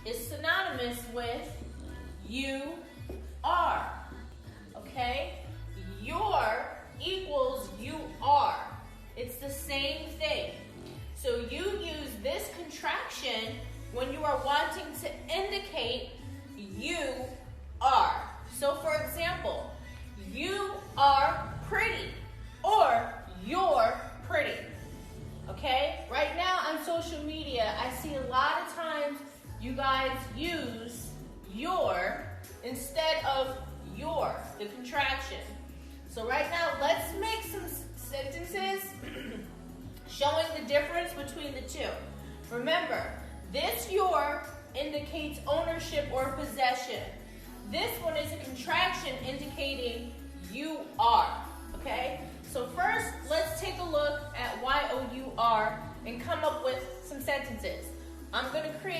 is synonymous with you are. Okay? Your equals you are. It's the same thing. So you use this contraction when you are wanting to indicate you are. So for example, you are pretty or you're pretty. Okay? Right now on social media, I see a lot of times you guys use your instead of your, the contraction. So right now, let's make some sentences showing the difference between the two. Remember, this your indicates ownership or possession. This one is a contraction indicating you are, okay? So first, let's take a look at Y-O-U-R and come up with some sentences. I'm going to create